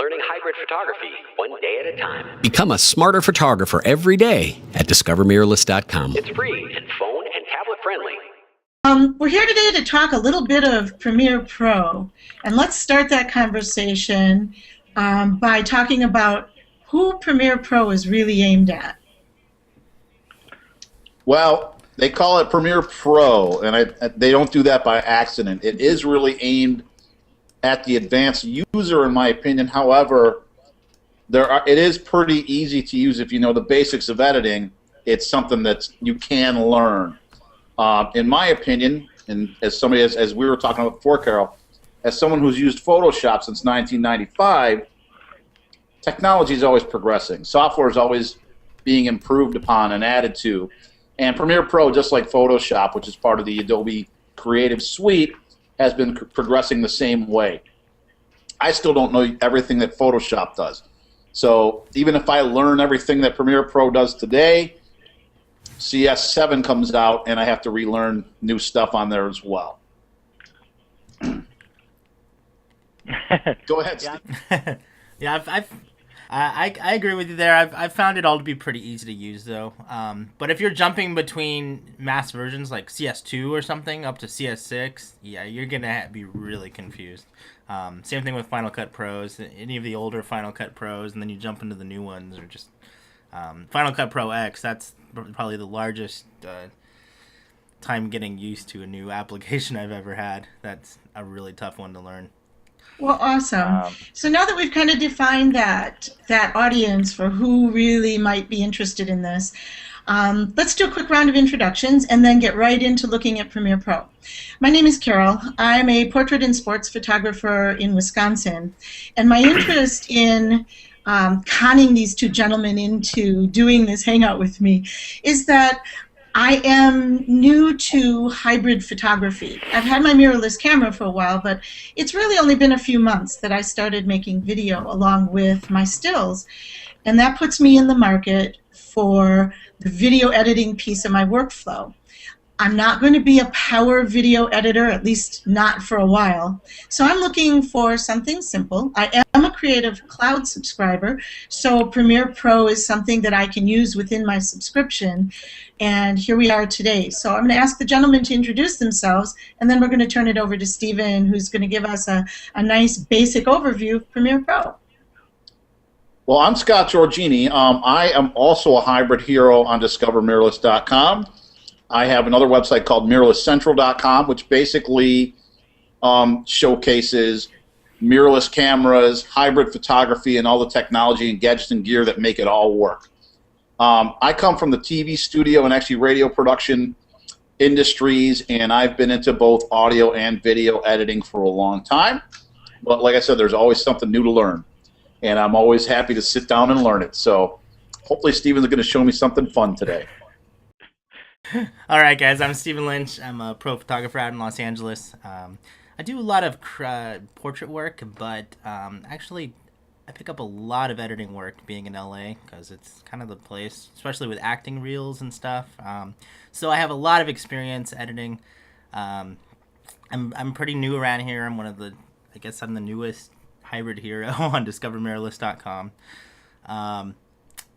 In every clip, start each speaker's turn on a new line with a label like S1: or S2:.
S1: Learning hybrid photography one day at a time.
S2: Become a smarter photographer every day at discovermirrorless.com.
S1: It's free and phone and tablet friendly.
S3: We're here today to talk a little bit of Premiere Pro, and let's start that conversation by talking about who Premiere Pro is really aimed at.
S4: Well, they call it Premiere Pro, and they don't do that by accident. It is really aimed at the advanced user, in my opinion. However, it is pretty easy to use if you know the basics of editing. It's something that you can learn. In my opinion, and as somebody, as we were talking about before, Carol, as someone who's used Photoshop since 1995, technology is always progressing. Software is always being improved upon and added to. And Premiere Pro, just like Photoshop, which is part of the Adobe Creative Suite, has been progressing the same way. I still don't know everything that Photoshop does. So even if I learn everything that Premiere Pro does today, CS7 comes out and I have to relearn new stuff on there as well. Go ahead, Steve.
S5: Yeah, I agree with you there. I've found it all to be pretty easy to use, though. But if you're jumping between mass versions like CS2 or something up to CS6, yeah, you're going to be really confused. Same thing with Final Cut Pros, any of the older Final Cut Pros, and then you jump into the new ones, or just Final Cut Pro X. That's probably the largest time getting used to a new application I've ever had. That's a really tough one to learn.
S3: Well, awesome. So now that we've kind of defined that audience for who really might be interested in this, let's do a quick round of introductions and then get right into looking at Premiere Pro. My name is Carol. I'm a portrait and sports photographer in Wisconsin, and my interest in conning these two gentlemen into doing this Hangout with me is that I am new to hybrid photography. I've had my mirrorless camera for a while, but it's really only been a few months that I started making video along with my stills. And that puts me in the market for the video editing piece of my workflow. I'm not going to be a power video editor, at least not for a while. So I'm looking for something simple. I am a Creative Cloud subscriber, so Premiere Pro is something that I can use within my subscription. And here we are today. So I'm going to ask the gentlemen to introduce themselves, and then we're going to turn it over to Stephen, who's going to give us a nice basic overview of Premiere Pro.
S4: Well, I'm Scott Giorgini. I am also a hybrid hero on discovermirrorless.com. I have another website called mirrorlesscentral.com, which basically showcases mirrorless cameras, hybrid photography, and all the technology and gadgets and gear that make it all work. I come from the TV studio and actually radio production industries, and I've been into both audio and video editing for a long time. But like I said, there's always something new to learn, and I'm always happy to sit down and learn it. So hopefully Stephen's going to show me something fun today.
S5: All right, guys, I'm Stephen Lynch. I'm a pro photographer out in Los Angeles. I do a lot of portrait work, but actually I pick up a lot of editing work being in LA because it's kind of the place, especially with acting reels and stuff. So I have a lot of experience editing. I'm pretty new around here. I guess I'm the newest hybrid hero on discovermirrorless.com.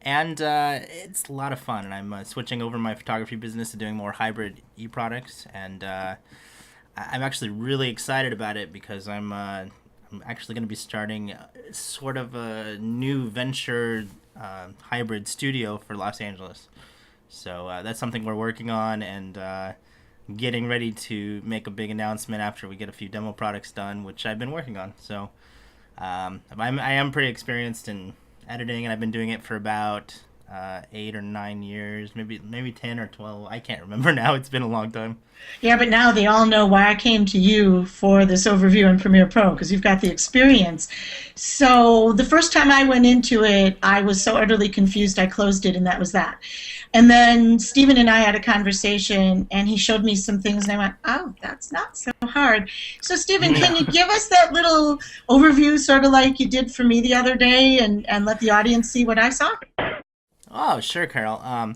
S5: And it's a lot of fun, and I'm switching over my photography business to doing more hybrid e-products, and I'm actually really excited about it because I'm actually going to be starting sort of a new venture hybrid studio for Los Angeles. So that's something we're working on and getting ready to make a big announcement after we get a few demo products done, which I've been working on. So I am pretty experienced in editing, and I've been doing it for about 8 or 9 years, maybe 10 or 12. I can't remember now. It's been a long time.
S3: Yeah, but now they all know why I came to you for this overview in Premiere Pro, because you've got the experience. So the first time I went into it, I was so utterly confused I closed it, and that was that. And then Stephen and I had a conversation, and he showed me some things, and I went, oh, that's not so hard. So Stephen, can you give us that little overview, sort of like you did for me the other day, and let the audience see what I saw?
S5: Oh, sure, Carol.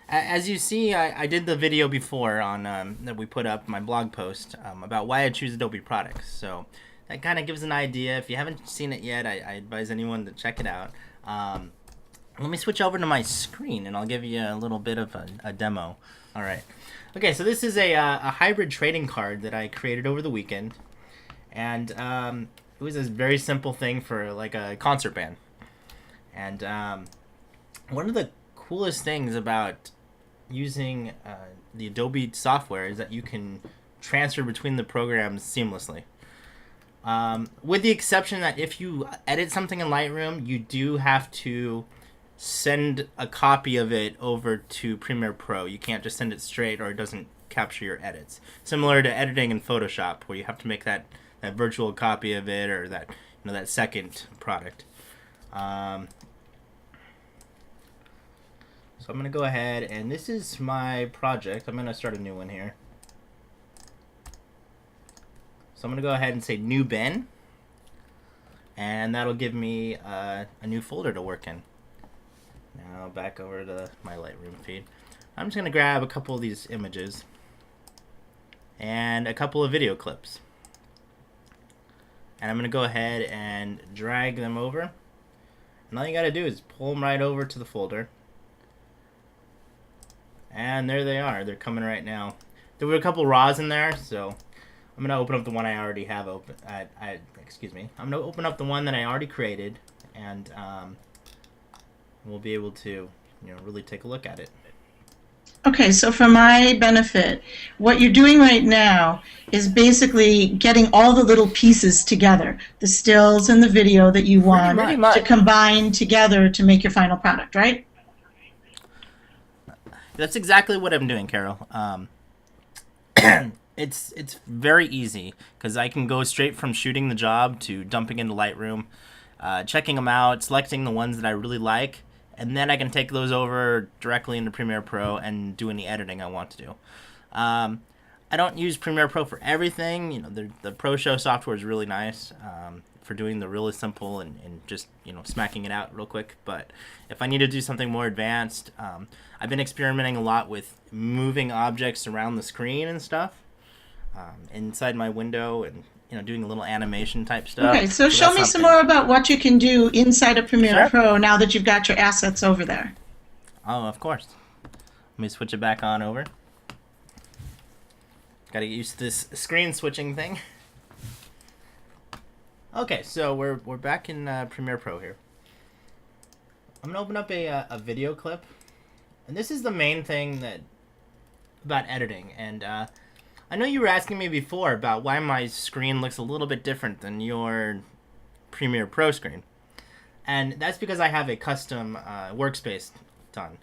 S5: As you see, I did the video before on that we put up, my blog post, about why I choose Adobe products. So that kind of gives an idea. If you haven't seen it yet, I advise anyone to check it out. Let me switch over to my screen, and I'll give you a little bit of a demo. All right. Okay, so this is a hybrid trading card that I created over the weekend. And it was a very simple thing for like a concert band. And one of the coolest things about using the Adobe software is that you can transfer between the programs seamlessly. With the exception that if you edit something in Lightroom, you do have to send a copy of it over to Premiere Pro. You can't just send it straight, or it doesn't capture your edits. Similar to editing in Photoshop, where you have to make that virtual copy of it, or that that second product. So I'm gonna go ahead, and this is my project. I'm gonna start a new one here. So I'm gonna go ahead and say new bin, and that'll give me a new folder to work in. Now back over to my Lightroom feed. I'm just going to grab a couple of these images and a couple of video clips. And I'm going to go ahead and drag them over. And all you got to do is pull them right over to the folder. And there they are. They're coming right now. There were a couple raws in there, so I'm going to open up the one I already have open. Excuse me. I'm going to open up the one that I already created, and we'll be able to, really take a look at it.
S3: Okay, so for my benefit, what you're doing right now is basically getting all the little pieces together, the stills and the video that you want to combine together to make your final product, right?
S5: That's exactly what I'm doing, Carol. It's very easy because I can go straight from shooting the job to dumping into Lightroom, checking them out, selecting the ones that I really like, and then I can take those over directly into Premiere Pro and do any editing I want to do. I don't use Premiere Pro for everything. The Pro Show software is really nice for doing the really simple and just smacking it out real quick. But if I need to do something more advanced, I've been experimenting a lot with moving objects around the screen and stuff inside my window, and doing a little animation type stuff.
S3: Okay, so show me some more about what you can do inside of Premiere Pro now that you've got your assets over there.
S5: Oh, of course. Let me switch it back on over. Got to get used to this screen switching thing. Okay, so we're back in Premiere Pro here. I'm gonna open up a video clip, and this is the main thing about editing. And I know you were asking me before about why my screen looks a little bit different than your Premiere Pro screen. And that's because I have a custom workspace done.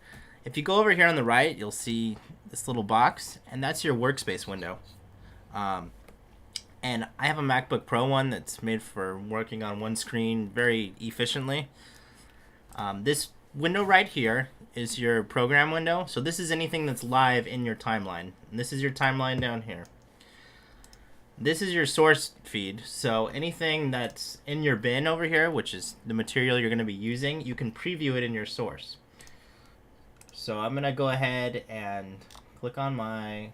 S5: If you go over here on the right, you'll see this little box, and that's your workspace window. And I have a MacBook Pro one that's made for working on one screen very efficiently. This window right here is your program window. So this is anything that's live in your timeline. And this is your timeline down here. This is your source feed. So anything that's in your bin over here, which is the material you're going to be using, you can preview it in your source. So I'm going to go ahead and click on my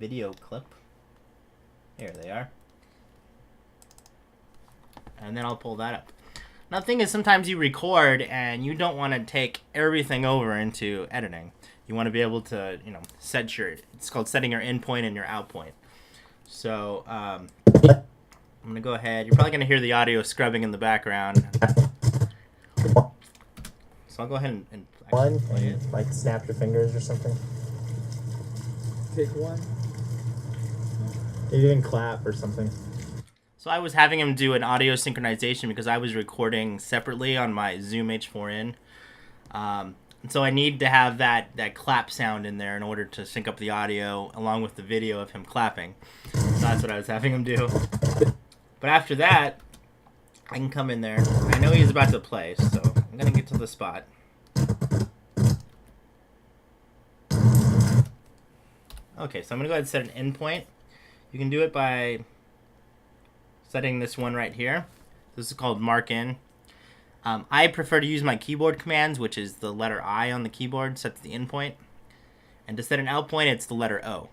S5: video clip. Here they are. And then I'll pull that up. Now the thing is, sometimes you record and you don't want to take everything over into editing. You want to be able to, set it's called setting your in point and your out point. So I'm going to go ahead. You're probably going to hear the audio scrubbing in the background. So I'll go ahead and
S6: one, and like snap your fingers or something. Take one. You can clap or something.
S5: So I was having him do an audio synchronization because I was recording separately on my Zoom H4n. And so I need to have that clap sound in there in order to sync up the audio along with the video of him clapping. So that's what I was having him do. But after that, I can come in there. I know he's about to play, so I'm going to get to the spot. Okay, so I'm going to go ahead and set an endpoint. You can do it by setting this one right here. This is called mark in. I prefer to use my keyboard commands, which is the letter I on the keyboard sets the in point. And to set an out point, it's the letter O.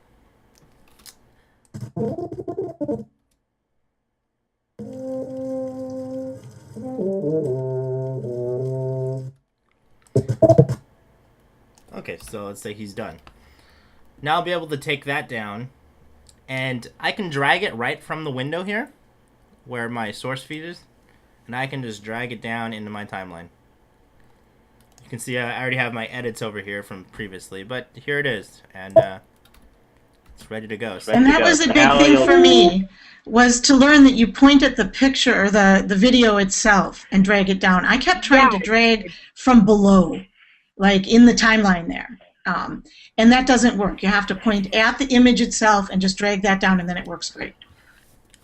S5: Okay, so let's say he's done. Now I'll be able to take that down, and I can drag it right from the window here, where my source feed is, and I can just drag it down into my timeline. You can see I already have my edits over here from previously, but here it is, and it's ready to go.
S3: And that was a big thing for me, was to learn that you point at the picture or the video itself and drag it down. I kept trying to drag from below, like in the timeline there. And that doesn't work. You have to point at the image itself and just drag that down, and then it works great.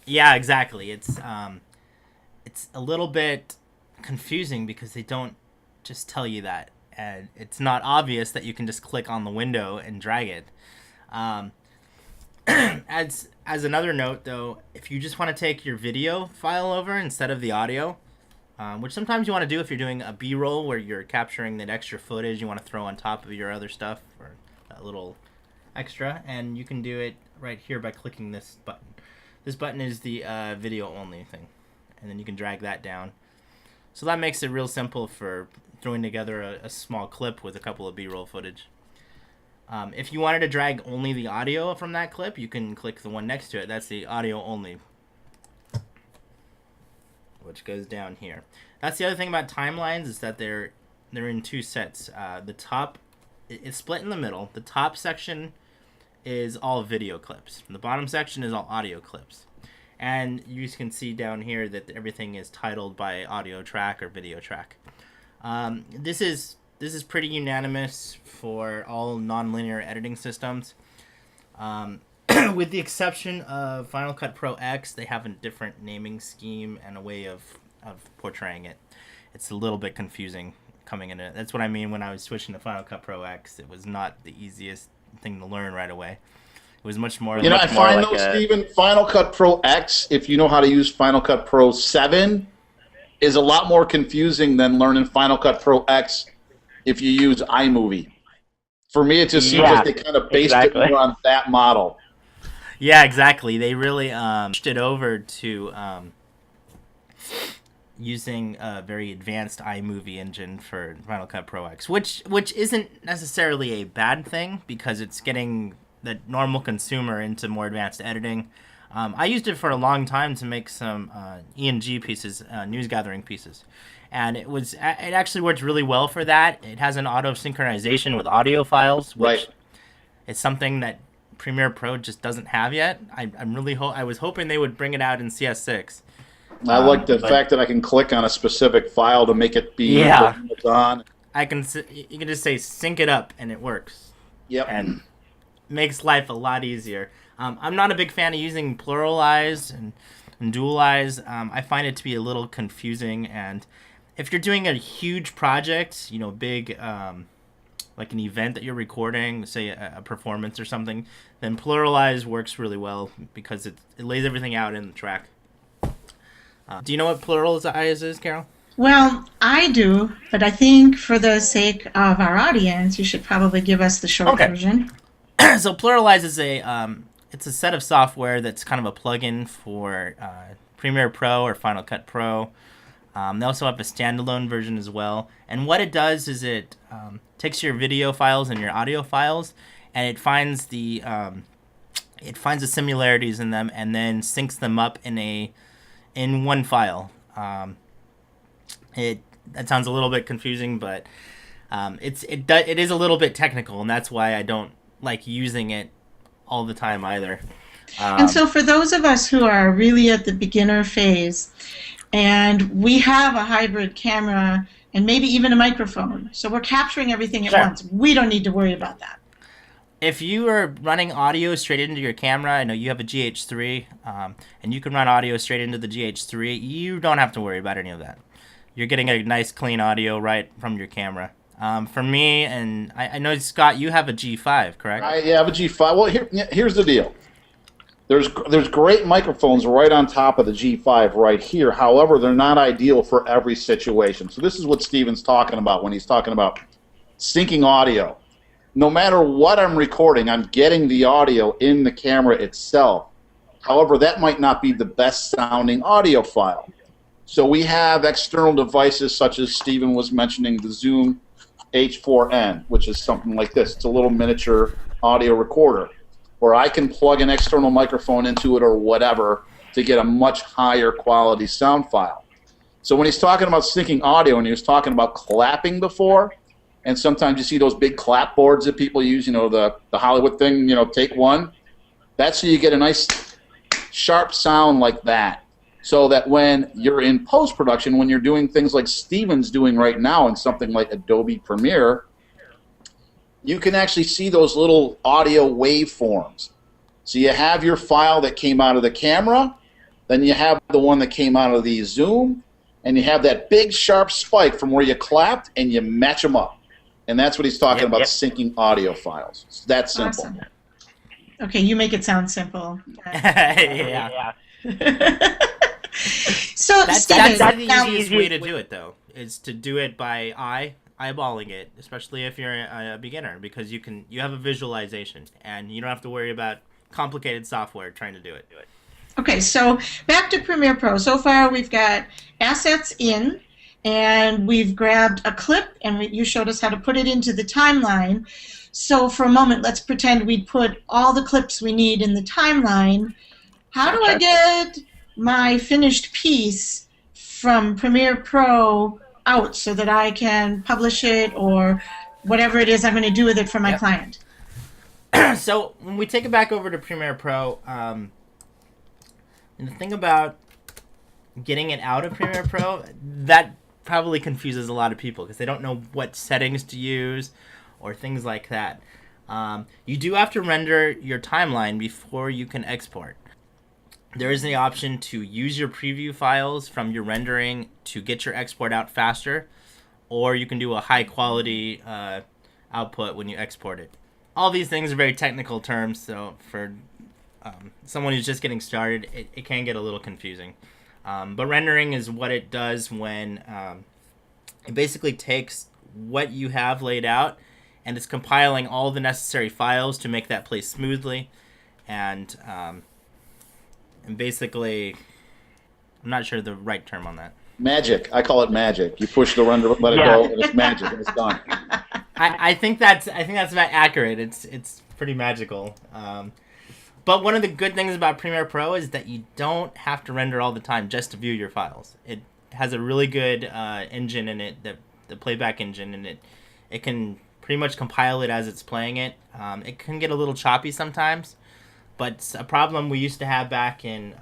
S5: Yeah, exactly. It's a little bit confusing because they don't just tell you that, and it's not obvious that you can just click on the window and drag it. As another note, though, if you just want to take your video file over instead of the audio, which sometimes you want to do if you're doing a B-roll where you're capturing that extra footage you want to throw on top of your other stuff, or a little extra, and you can do it right here by clicking this button. This button is the video only thing, and then you can drag that down. So that makes it real simple for throwing together a small clip with a couple of B-roll footage. If you wanted to drag only the audio from that clip, you can click the one next to it. That's the audio only, which goes down here. That's the other thing about timelines, is that they're in two sets. The top, it's split in the middle. The top section is all video clips. The bottom section is all audio clips. And you can see down here that everything is titled by audio track or video track. This is pretty unanimous for all nonlinear editing systems. With the exception of Final Cut Pro X, they have a different naming scheme and a way of portraying it. It's a little bit confusing coming into it. That's what I mean when I was switching to Final Cut Pro X. It was not the easiest thing to learn right away. It was much more.
S4: I find though, Steven, Final Cut Pro X, if you know how to use Final Cut Pro 7, is a lot more confusing than learning Final Cut Pro X if you use iMovie. For me, it just seems like they kind of based it more on that model.
S5: Yeah, exactly. They really switched it over to using a very advanced iMovie engine for Final Cut Pro X, which isn't necessarily a bad thing because it's getting the normal consumer into more advanced editing. I used it for a long time to make some E&G pieces, news gathering pieces, and it actually worked really well for that. It has an auto synchronization with audio files, which is something that Premiere Pro just doesn't have yet. I was hoping they would bring it out in CS6.
S4: I like the fact that I can click on a specific file to make it be on.
S5: You can just say sync it up and it works.
S4: Yep.
S5: And makes life a lot easier. I'm not a big fan of using pluralize and dualize. I find it to be a little confusing, and if you're doing a huge project, big like an event that you're recording, say a performance or something, then pluralize works really well because it lays everything out in the track. Do you know what pluralize is, Carol?
S3: Well, I do, but I think for the sake of our audience, you should probably give us the short version.
S5: So pluralize is it's a set of software that's kind of a plugin for Premiere Pro or Final Cut Pro. They also have a standalone version as well. And what it does is it takes your video files and your audio files, and it finds the similarities in them, and then syncs them up in one file. That sounds a little bit confusing, but it is a little bit technical, and that's why I don't like using it all the time either.
S3: And so for those of us who are really at the beginner phase, and we have a hybrid camera and maybe even a microphone, so we're capturing everything at once, we don't need to worry about that.
S5: If you are running audio straight into your camera, I know you have a GH3, and you can run audio straight into the GH3, you don't have to worry about any of that. You're getting a nice clean audio right from your camera. For me, and I know, Scott, you have a G5, correct?
S4: I have a G5. Well, here's the deal. There's great microphones right on top of the G5 right here. However, they're not ideal for every situation. So this is what Steven's talking about when he's talking about syncing audio. No matter what I'm recording, I'm getting the audio in the camera itself. However, that might not be the best sounding audio file. So we have external devices such as Stephen was mentioning, the Zoom H4n, which is something like this. It's a little miniature audio recorder where I can plug an external microphone into it or whatever to get a much higher quality sound file. So when he's talking about syncing audio, and he was talking about clapping before, and sometimes you see those big clapboards that people use, you know, the Hollywood thing, you know, take one. That's so you get a nice sharp sound like that. So that when you're in post-production, when you're doing things like Steven's doing right now in something like Adobe Premiere, you can actually see those little audio waveforms. So you have your file that came out of the camera, then you have the one that came out of the Zoom, and you have that big sharp spike from where you clapped, and you match them up. And that's what he's talking about, syncing audio files. It's that simple.
S3: Awesome. Okay, you make it sound simple.
S5: Yeah.
S3: So,
S5: That's
S3: Steven,
S5: the
S3: now-
S5: easiest way to do it, though, is to do it by eyeballing it, especially if you're a beginner, because you have a visualization, and you don't have to worry about complicated software trying to do it.
S3: Okay, so back to Premiere Pro. So far we've got assets in, and we've grabbed a clip, and you showed us how to put it into the timeline. So for a moment, let's pretend we put all the clips we need in the timeline. How do I get my finished piece from Premiere Pro out so that I can publish it or whatever it is I'm going to do with it for my client?
S5: So when we take it back over to Premiere Pro, and the thing about getting it out of Premiere Pro, that probably confuses a lot of people because they don't know what settings to use or things like that. You do have to render your timeline before you can export. There is the option to use your preview files from your rendering to get your export out faster, or you can do a high quality output when you export it. All these things are very technical terms, so for someone who's just getting started, it can get a little confusing. But rendering is what it does when it basically takes what you have laid out and it's compiling all the necessary files to make that play smoothly. And basically, I'm not sure the right term on that.
S4: Magic. I call it magic. You push the render, let it go, and it's magic, and it's done.
S5: I think that's about accurate. It's pretty magical. But one of the good things about Premiere Pro is that you don't have to render all the time just to view your files. It has a really good engine in it, the playback engine, and it can pretty much compile it as it's playing it. It can get a little choppy sometimes, but a problem we used to have back in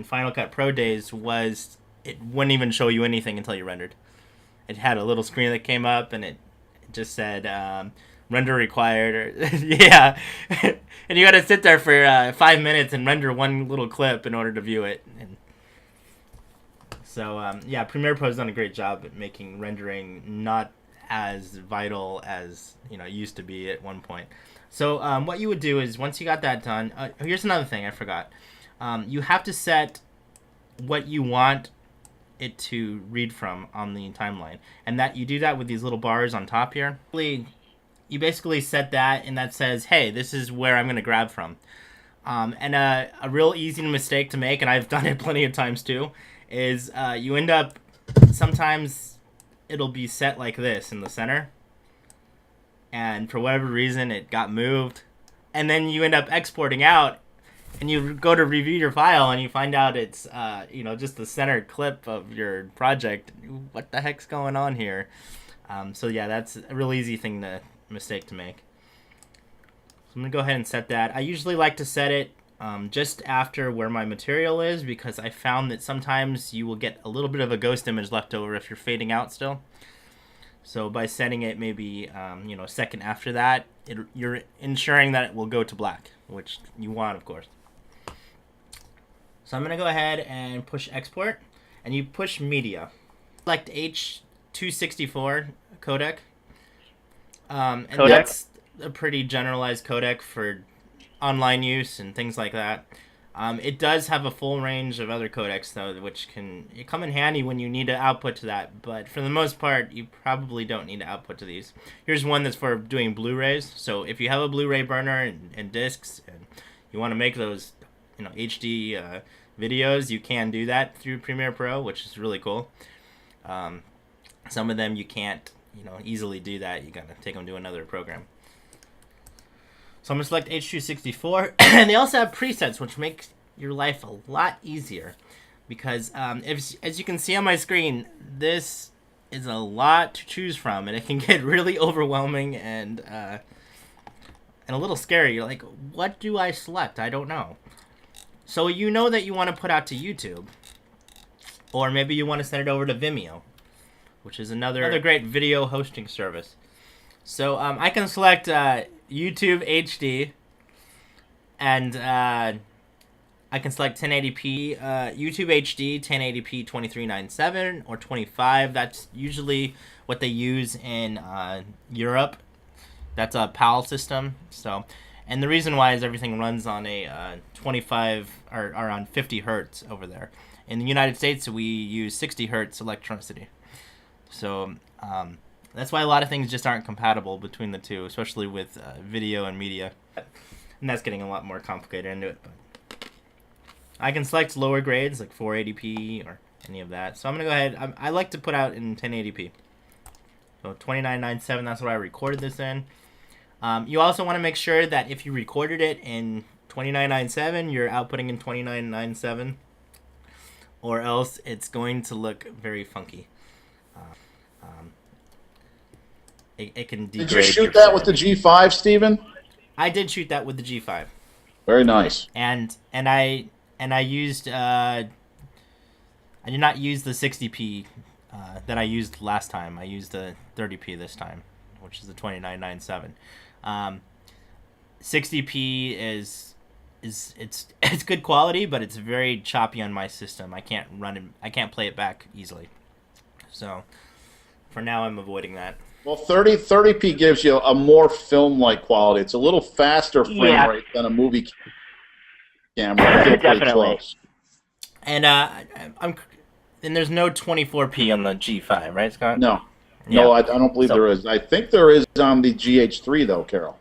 S5: Final Cut Pro days was it wouldn't even show you anything until you rendered. It had a little screen that came up, and it just said render required, or yeah, and you got to sit there for 5 minutes and render one little clip in order to view it. And so yeah, Premiere Pro's done a great job at making rendering not as vital as it used to be at one point. So what you would do is once you got that done, here's another thing I forgot. You have to set what you want it to read from on the timeline, and that you do that with these little bars on top here. You basically set that, and that says, hey, this is where I'm going to grab from. And a real easy mistake to make, and I've done it plenty of times too, is you end up, sometimes it'll be set like this in the center, and for whatever reason it got moved, and then you end up exporting out, and you go to review your file, and you find out it's just the center clip of your project. What the heck's going on here? So yeah, that's a real easy mistake to make. So I'm gonna go ahead and set that. I usually like to set it just after where my material is, because I found that sometimes you will get a little bit of a ghost image left over if you're fading out still. So by setting it maybe a second after that, you're ensuring that it will go to black, which you want, of course. So I'm gonna go ahead and push export, and you push media. Select H264 codec. And that's a pretty generalized codec for online use and things like that. It does have a full range of other codecs, though, which can come in handy when you need to output to that. But for the most part, you probably don't need to output to these. Here's one that's for doing Blu-rays. So if you have a Blu-ray burner and discs, and you want to make those, HD videos, you can do that through Premiere Pro, which is really cool. Some of them you can't, easily do that. You gotta take them to another program. So I'm gonna select H.264, and they also have presets, which makes your life a lot easier, because as you can see on my screen, this is a lot to choose from, and it can get really overwhelming and a little scary. You're like, what do I select? I don't know. So you know that you want to put out to YouTube, or maybe you want to send it over to Vimeo, which is another great video hosting service. So I can select YouTube HD, and I can select 1080p, YouTube HD, 1080p 2397 or 25. That's usually what they use in Europe. That's a PAL system. So, and the reason why is everything runs on a 25 or on 50 hertz over there. In the United States, we use 60 hertz electricity. So that's why a lot of things just aren't compatible between the two, especially with video and media. And that's getting a lot more complicated into it. But I can select lower grades like 480p or any of that. So I'm going to go ahead. I like to put out in 1080p. So 2997, that's what I recorded this in. You also want to make sure that if you recorded it in 2997, you're outputting in 2997. Or else it's going to look very funky. It can degrade.
S4: Did you shoot that with the G5, Steven?
S5: I did shoot that with the G5.
S4: Very nice.
S5: And I used I did not use the 60p that I used last time. I used the 30p this time, which is the 2997. 60p is it's good quality, but it's very choppy on my system. I can't play it back easily. So for now, I'm avoiding that.
S4: Well, 30p gives you a more film-like quality. It's a little faster frame rate than a movie camera. I feel pretty close.
S5: And and there's no 24p on the G5, right, Scott?
S4: No.
S5: Yeah.
S4: No, I don't believe there is. I think there is on the GH3, though, Carol.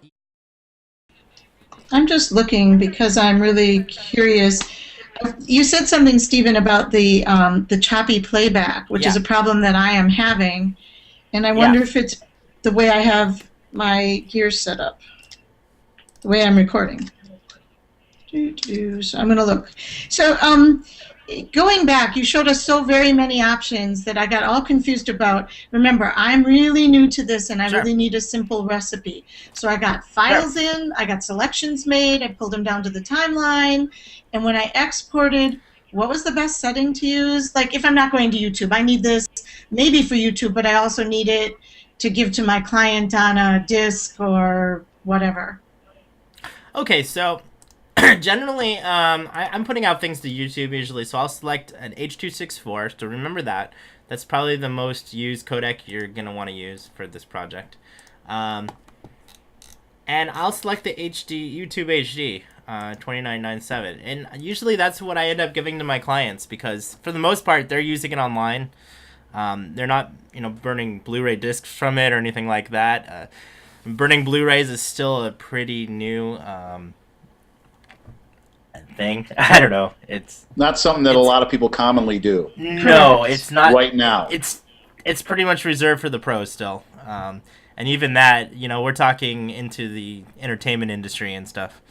S3: I'm just looking because I'm really curious. You said something, Stephen, about the choppy playback, which is a problem that I am having. And I wonder if it's the way I have my gear set up, the way I'm recording. So I'm going to look. So going back, you showed us so very many options that I got all confused about. Remember, I'm really new to this, and I really need a simple recipe. So I got files in, I got selections made, I pulled them down to the timeline, and when I exported, what was the best setting to use? Like, if I'm not going to YouTube, I need this maybe for YouTube, but I also need it to give to my client on a disk or whatever.
S5: Okay, so generally, I'm putting out things to YouTube usually, so I'll select an H.264, so remember that. That's probably the most used codec you're going to want to use for this project. And I'll select the YouTube HD. 2997, and usually that's what I end up giving to my clients, because for the most part they're using it online. They're not burning Blu-ray discs from it or anything like that. Burning Blu-rays is still a pretty new thing. I don't know, it's
S4: not something that a lot of people commonly do.
S5: No, it's not
S4: right now.
S5: It's pretty much reserved for the pros still, and even that, we're talking into the entertainment industry and stuff.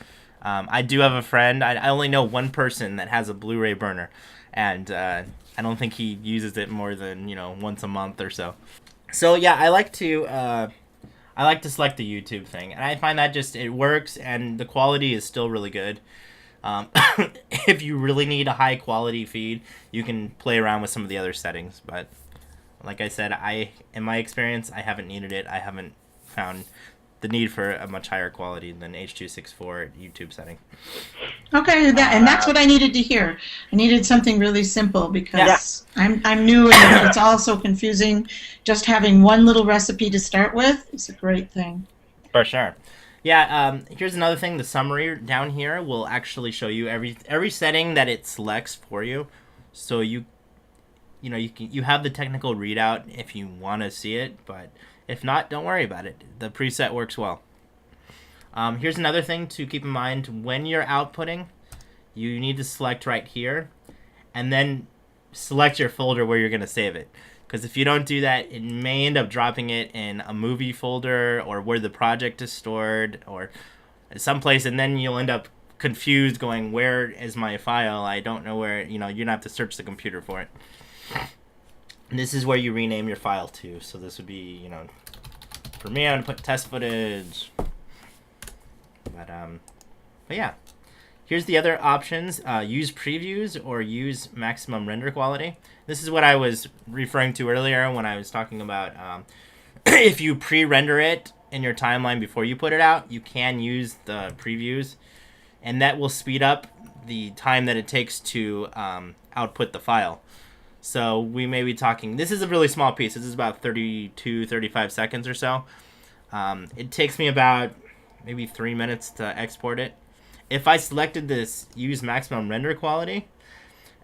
S5: I do have a friend. I only know one person that has a Blu-ray burner, and I don't think he uses it more than once a month or so. So yeah, I like to select the YouTube thing, and I find that it works, and the quality is still really good. If you really need a high quality feed, you can play around with some of the other settings. But like I said, in my experience, I haven't needed it. I haven't found the need for a much higher quality than H.264 YouTube setting.
S3: Okay, and that's what I needed to hear. I needed something really simple because I'm new and it's all so confusing. Just having one little recipe to start with is a great thing.
S5: For sure. Yeah, here's another thing. The summary down here will actually show you every setting that it selects for you. So you have the technical readout if you want to see it, but if not, don't worry about it. The preset works well. Here's another thing to keep in mind. When you're outputting, you need to select right here, and then select your folder where you're going to save it. Because if you don't do that, it may end up dropping it in a movie folder or where the project is stored or someplace, and then you'll end up confused going, where is my file? I don't know where, you're going to have to search the computer for it. And this is where you rename your file to. So this would be, for me, I'm going to put test footage. But yeah. Here's the other options. Use previews or use maximum render quality. This is what I was referring to earlier when I was talking about if you pre-render it in your timeline before you put it out, you can use the previews, and that will speed up the time that it takes to output the file. So we may be talking, this is a really small piece. This is about 32, 35 seconds or so. It takes me about maybe 3 minutes to export it. If I selected this use maximum render quality,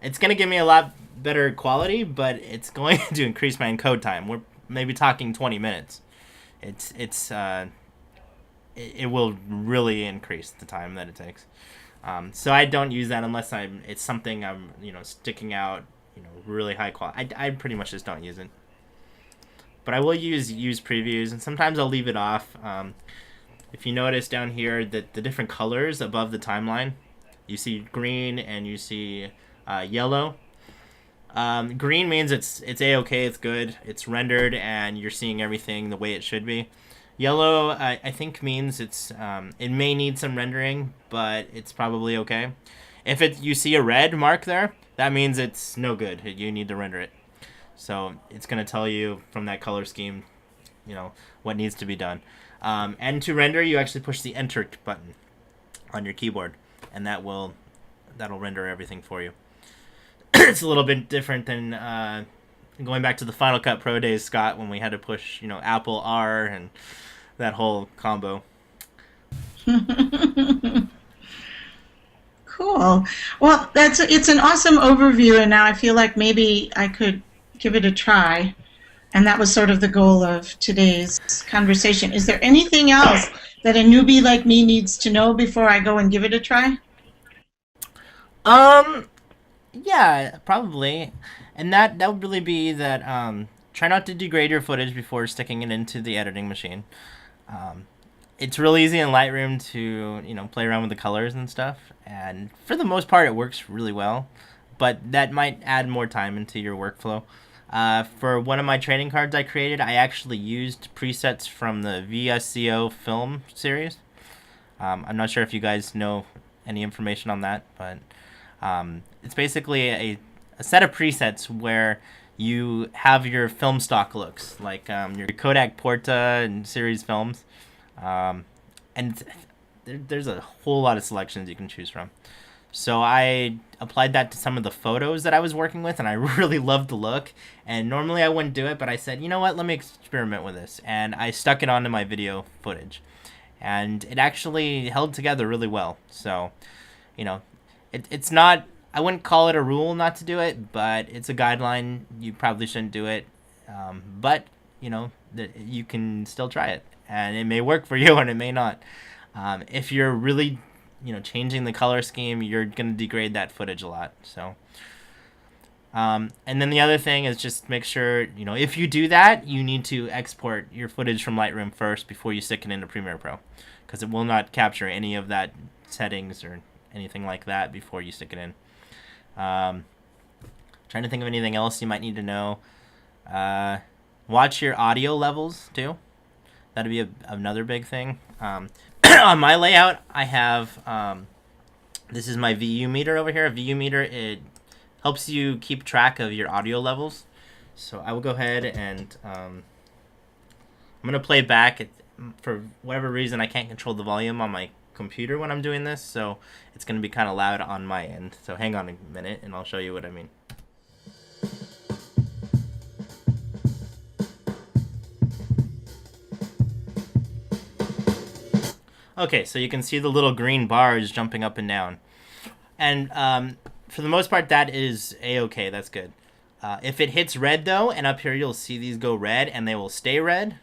S5: it's going to give me a lot better quality, but it's going to increase my encode time. We're maybe talking 20 minutes. It will really increase the time that it takes. So I don't use that unless it's something I'm sticking out, really high quality. I pretty much just don't use it. But I will use previews, and sometimes I'll leave it off. If you notice down here that the different colors above the timeline, you see green and you see yellow. Green means it's A-okay, it's good, it's rendered, and you're seeing everything the way it should be. Yellow, I think means it may need some rendering, but it's probably okay. If you see a red mark there, that means it's no good. You need to render it. So it's going to tell you from that color scheme, what needs to be done. And to render, you actually push the Enter button on your keyboard, and that'll render everything for you. It's a little bit different than going back to the Final Cut Pro days, Scott, when we had to push, Apple R and that whole combo.
S3: Cool. Well, it's an awesome overview, and now I feel like maybe I could give it a try. And that was sort of the goal of today's conversation. Is there anything else that a newbie like me needs to know before I go and give it a try?
S5: Yeah, probably. And that would really be that try not to degrade your footage before sticking it into the editing machine. It's real easy in Lightroom to, play around with the colors and stuff. And for the most part, it works really well. But that might add more time into your workflow. For one of my trading cards I created, I actually used presets from the VSCO film series. I'm not sure if you guys know any information on that, but it's basically a set of presets where you have your film stock looks, like your Kodak Porta and series films. And there's a whole lot of selections you can choose from. So I applied that to some of the photos that I was working with, and I really loved the look. And normally I wouldn't do it, but I said, you know what, let me experiment with this. And I stuck it onto my video footage. And it actually held together really well. So, it's not, I wouldn't call it a rule not to do it, but it's a guideline. You probably shouldn't do it. But, you can still try it. And it may work for you and it may not. If you're really changing the color scheme, you're going to degrade that footage a lot. So, and then the other thing is just make sure, if you do that, you need to export your footage from Lightroom first before you stick it into Premiere Pro, because it will not capture any of that settings or anything like that before you stick it in. Trying to think of anything else you might need to know. Watch your audio levels too. That'd be another big thing. On my layout, I have, this is my VU meter over here. A VU meter, it helps you keep track of your audio levels. So I will go ahead and I'm going to play back. For whatever reason, I can't control the volume on my computer when I'm doing this, so it's going to be kind of loud on my end. So hang on a minute, and I'll show you what I mean. Okay, so you can see the little green bars jumping up and down. And for the most part, that is A-okay. That's good. If it hits red, though, and up here you'll see these go red, and they will stay red,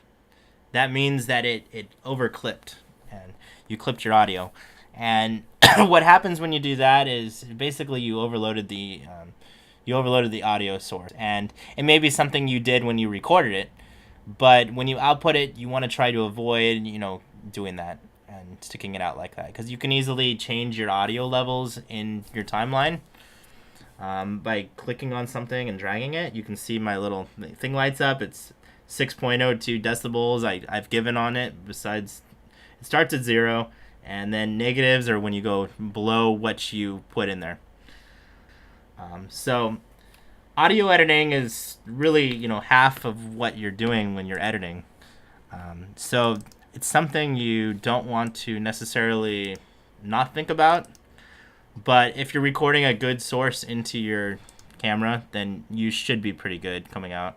S5: that means that it overclipped, and you clipped your audio. And what happens when you do that is basically you overloaded the audio source, and it may be something you did when you recorded it, but when you output it, you want to try to avoid, doing that and sticking it out like that, because you can easily change your audio levels in your timeline by clicking on something and dragging it. You can see my little thing lights up. It's 6.02 decibels I've given on it. Besides, it starts at 0, and then negatives are when you go below what you put in there. So audio editing is really, half of what you're doing when you're editing. So it's something you don't want to necessarily not think about. But if you're recording a good source into your camera, then you should be pretty good coming out.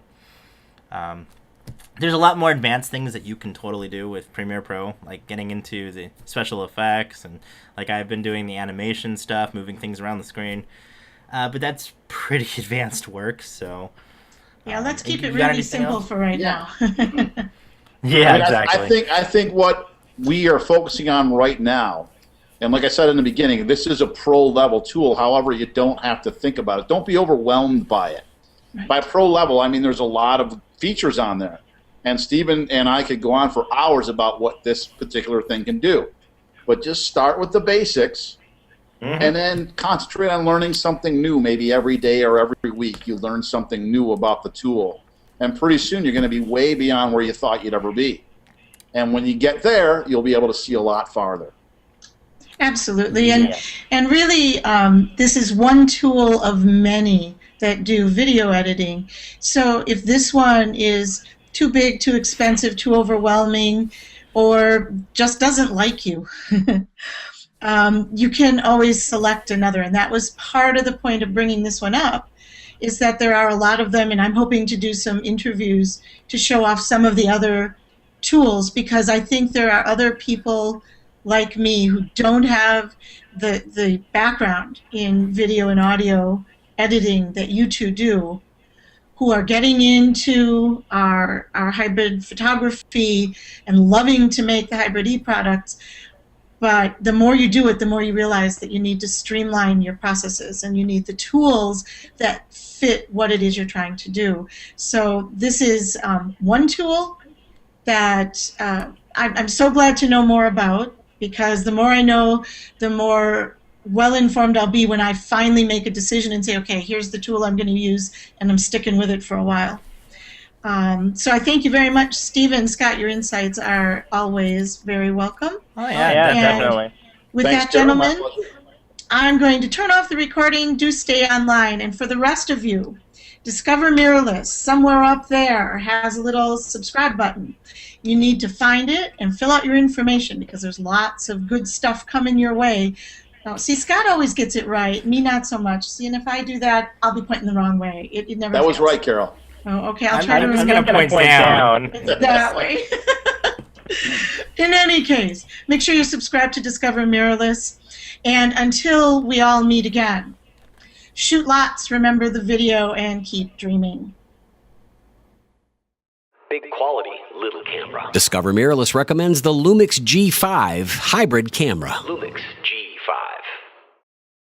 S5: There's a lot more advanced things that you can totally do with Premiere Pro, like getting into the special effects, and like I've been doing the animation stuff, moving things around the screen. But that's pretty advanced work, so...
S3: Yeah, let's keep it really simple for right now.
S5: Yeah, exactly.
S4: I think what we are focusing on right now, and like I said in the beginning, this is a pro-level tool. However, you don't have to think about it. Don't be overwhelmed by it. Right. By pro-level, I mean there's a lot of features on there. And Stephen and I could go on for hours about what this particular thing can do. But just start with the basics, and then concentrate on learning something new. Maybe every day or every week you learn something new about the tool. And pretty soon you're going to be way beyond where you thought you'd ever be. And when you get there, you'll be able to see a lot farther.
S3: Absolutely. And really, this is one tool of many that do video editing. So if this one is too big, too expensive, too overwhelming, or just doesn't like you, you can always select another. And that was part of the point of bringing this one up, is that there are a lot of them, and I'm hoping to do some interviews to show off some of the other tools, because I think there are other people like me who don't have the background in video and audio editing that you two do, who are getting into our hybrid photography and loving to make the hybrid e-products. But the more you do it, the more you realize that you need to streamline your processes, and you need the tools that fit what it is you're trying to do. So this is one tool that I'm so glad to know more about, because the more I know, the more well-informed I'll be when I finally make a decision and say, okay, here's the tool I'm going to use, and I'm sticking with it for a while. So I thank you very much, Stephen. Scott, your insights are always very welcome.
S5: Oh, yeah, definitely.
S3: With
S4: Thanks,
S3: that, gentlemen, I'm going to turn off the recording. Do stay online. And for the rest of you, Discover Mirrorless, somewhere up there, has a little subscribe button. You need to find it and fill out your information, because there's lots of good stuff coming your way. Now, see, Scott always gets it right, me not so much. See, and if I do that, I'll be pointing the wrong way. It never
S4: That was
S3: fails.
S4: right, Carol.
S3: Oh, okay, I'll try to remember.
S5: I'm going to point down.
S3: That way. In any case, make sure you subscribe to Discover Mirrorless. And until we all meet again, shoot lots, remember the video, and keep dreaming.
S1: Big quality, little camera.
S2: Discover Mirrorless recommends the Lumix G5 hybrid camera.
S1: Lumix G